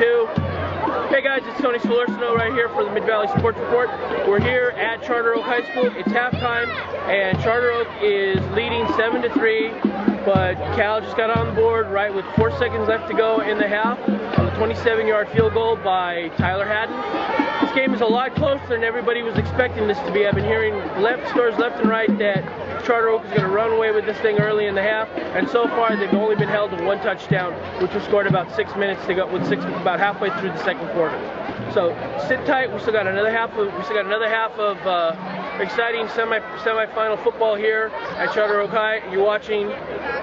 2. Hey guys, it's Tony Solorzano right here for the Mid-Valley Sports Report. We're here at Charter Oak High School. It's halftime, and Charter Oak is leading 7-3, but Cal just got on the board right with 4 seconds left to go in the half on the 27-yard field goal by Tyler Haddon. This game is a lot closer than everybody was expecting this to be. I've been hearing scores left and right that Charter Oak is going to run away with this thing early in the half, and so far they've only been held to 1 touchdown, which was scored about 6 minutes to go, about halfway through the second quarter. So sit tight. We still got another half of exciting semi-final football here at Charter Oak High. You're watching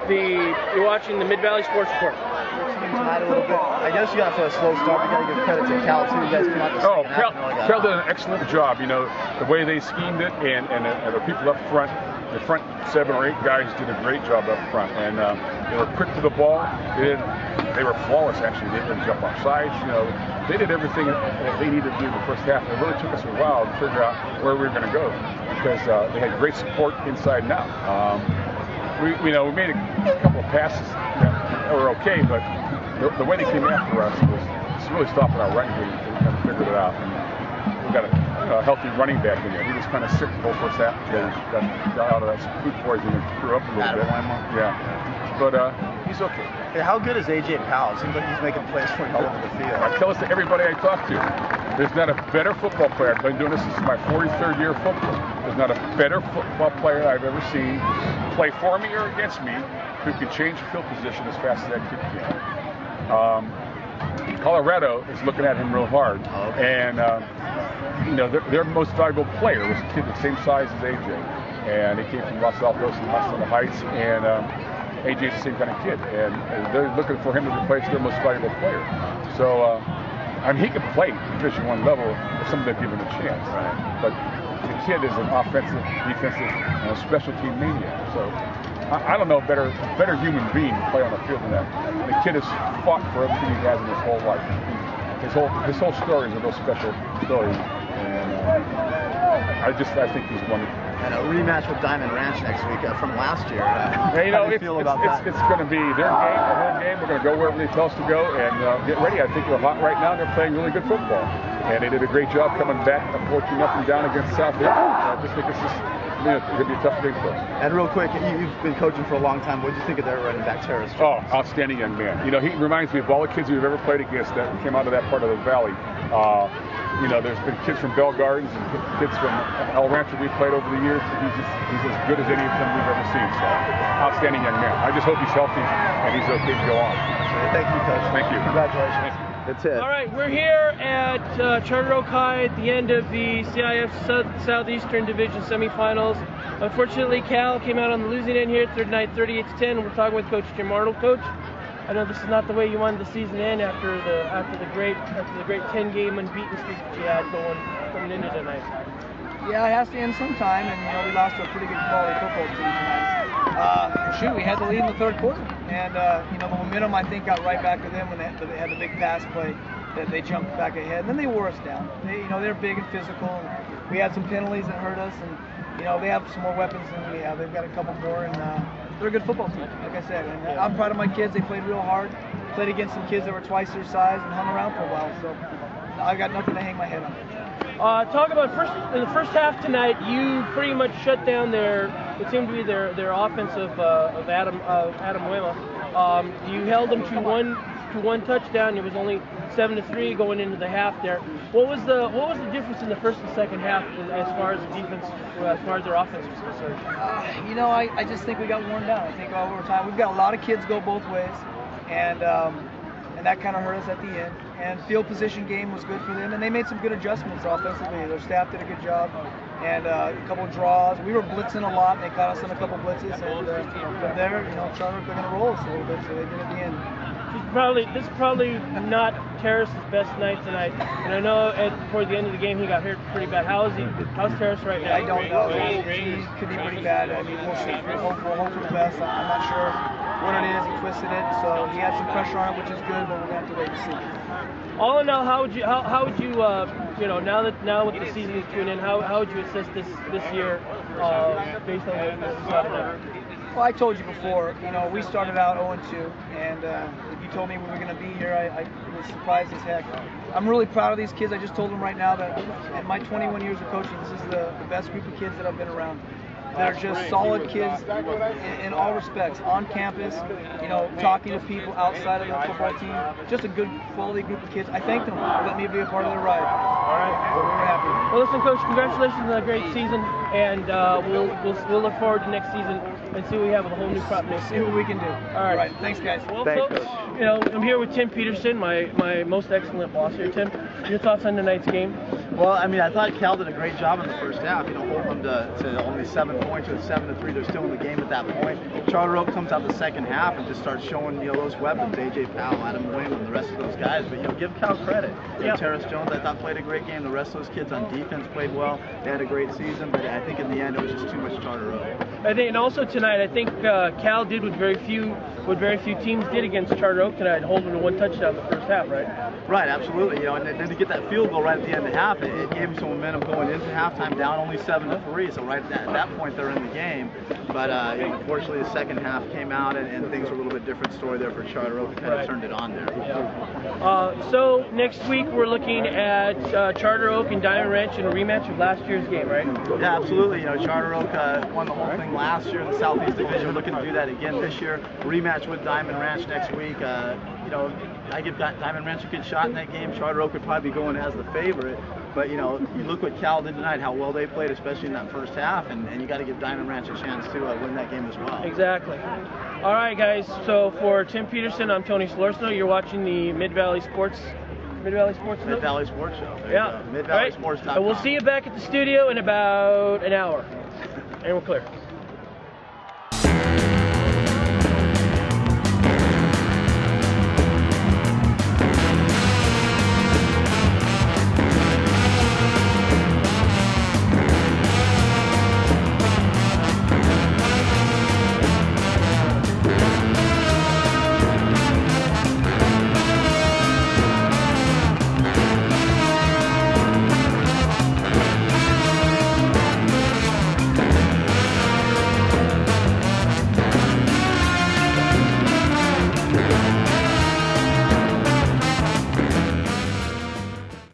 the Mid-Valley Sports Report. Tonight a little bit. I guess you got for a slow start. You got to give credit to Cal too. You guys came out the second half. Cal did an excellent job. You know, the way they schemed it, and the people up front, the front 7 or 8 guys did a great job up front, and they were quick to the ball. They were flawless actually. They didn't jump off sides. You know, they did everything that they needed to do in the first half. It really took us a while to figure out where we were going to go because they had great support inside and out. We made a couple of passes that were okay, but the way they came after us was really stopping our running game. We kind of figured it out. And we got a healthy running back in there. He was kind of sick the whole first half. He got out of that food poisoning and threw up a little bit. Yeah, but he's okay. Hey, how good is AJ Powell? Seems like he's making plays for you all over the field. I tell this to everybody I talk to. There's not a better football player. I've been doing this since my 43rd year of football. There's not a better football player I've ever seen play for me or against me who can change field position as fast as that kid can. Colorado is looking at him real hard, and their most valuable player was a kid the same size as AJ, and he came from Los Altos and Los Angeles Heights, and AJ's the same kind of kid, and they're looking for him to replace their most valuable player. So, he can play Division I level if somebody give him a chance, but the kid is an offensive, defensive, and special team maniac. So. I don't know a better human being to play on the field than that. The kid has fought for everything he has in his whole life. His whole story is a real special story, and I think he's wonderful. And a rematch with Diamond Ranch next week from last year. How do you feel about that? It's going to be their game, our home game. We're going to go wherever they tell us to go and get ready. I think they're hot right now. They're playing really good football, and they did a great job coming back 14 up and down against Southeast. I just think it's going to be a tough game for us. And real quick, you've been coaching for a long time. What did you think of their running back, Terrace? Oh, outstanding young man. He reminds me of all the kids we've ever played against that came out of that part of the valley. There's been kids from Bell Gardens and kids from El Rancho we played over the years. He's as good as any of them we've ever seen. So, outstanding young man. I just hope he's healthy and he's okay to go on. Thank you, Coach. Thank you. Congratulations. That's it. All right, we're here at Charter Oak High at the end of the CIF Southeastern Division Semi-finals. Unfortunately, Cal came out on the losing end here, third night, 38-10. We're talking with Coach Jim Arnold. Coach, I know this is not the way you wanted the season to end after the great 10-game unbeaten streak that you had coming into tonight. Yeah, it has to end sometime, and we lost to a pretty good quality football team tonight. We had the lead in the third quarter, and the momentum I think got right back to them when they had the big pass play that they jumped back ahead. And then they wore us down. They're big and physical, and we had some penalties that hurt us, and they have some more weapons than we have. They've got a couple more, and they're a good football team, like I said. And I'm proud of my kids. They played real hard. Played against some kids that were twice their size and hung around for a while. So I got nothing to hang my head on. Talk about in the first half tonight. You pretty much shut down what seemed to be their offense of Adam Wema. You held them to one touchdown. It was only 7-3 going into the half there. What was the difference in the first and second half as far as the defense, as far as their offense was concerned? I just think we got worn down. I think over time we've got a lot of kids go both ways, and that kind of hurt us at the end. And field position game was good for them, and they made some good adjustments offensively. Their staff did a good job, and a couple of draws. We were blitzing a lot, and they caught us on a couple of blitzes. And from there, Charter, they're going to roll us a little bit, so they did at the end. This is probably not Terrace's best night tonight, and I know toward the end of the game he got hurt pretty bad. How's Terrace right now? I don't know. He could be pretty bad. I mean, we'll see. We'll hope for the best. I'm not sure what it is. He twisted it, so he had some pressure on it, which is good, but we're going to have to wait and see. All in all, how would you now with the season is tuning in, how would you assess this year based on what you saw tonight? Well, I told you before, you know, we started out 0-2, and if you told me we were going to be here, I was surprised as heck. I'm really proud of these kids. I just told them right now that in my 21 years of coaching, this is the best group of kids that I've been around. They're just solid kids in all respects, on campus, you know, talking to people outside of the football team. Just a good, quality group of kids. I thank them for letting me be a part of their ride. All right. We're happy. Well, listen, Coach, congratulations on a great season, and we'll look forward to next season and see what we have with a whole new crop next See season. what we can do. All right. Thanks, guys. Well, Thanks, folks, Coach. you know, I'm here with Tim Peterson, my most excellent boss here. Tim, your thoughts on tonight's game? Well, I mean, I thought Cal did a great job in the first half. You know, holding them to only 7 points or 7-3. They're still in the game at that point. Charter Oak comes out the second half and just starts showing, you know, those weapons. A.J. Powell, Adam Wing, and the rest of those guys. But, you know, give Cal credit. Yeah. Terrace Jones, I thought, played a great game. The rest of those kids on defense played well. They had a great season, but I think in the end it was just too much Charter Oak. I think, and also tonight, I think Cal did what very few teams did against Charter Oak tonight, hold them to 1 touchdown in the first half, right? Right, absolutely. You know, and then to get that field goal right at the end of the half, it gave them some momentum going into halftime, down only 7-3. So right at that point, they're in the game. But you know, unfortunately, the second half came out, and things were a little bit different story there for Charter Oak. Kind of turned it on there. Yeah. So next week we're looking at Charter Oak and Diamond Ranch in a rematch of last year's game, right? Yeah, absolutely. You know, Charter Oak won the whole thing last year in the Southeast Division. We're looking to do that again this year. Rematch with Diamond Ranch next week. You know, I give Diamond Ranch a good shot in that game. Charter Oak would probably be going as the favorite. But, you know, you look what Cal did tonight, how well they played, especially in that first half, and you got to give Diamond Ranch a chance to win that game as well. Exactly. All right, guys. So for Tim Peterson, I'm Tony Solorsno. You're watching the Mid-Valley Sports Show. Mid-Valley Sports. Yeah. Mid-Valley Sports.com. And we'll see you back at the studio in about an hour. And we're clear.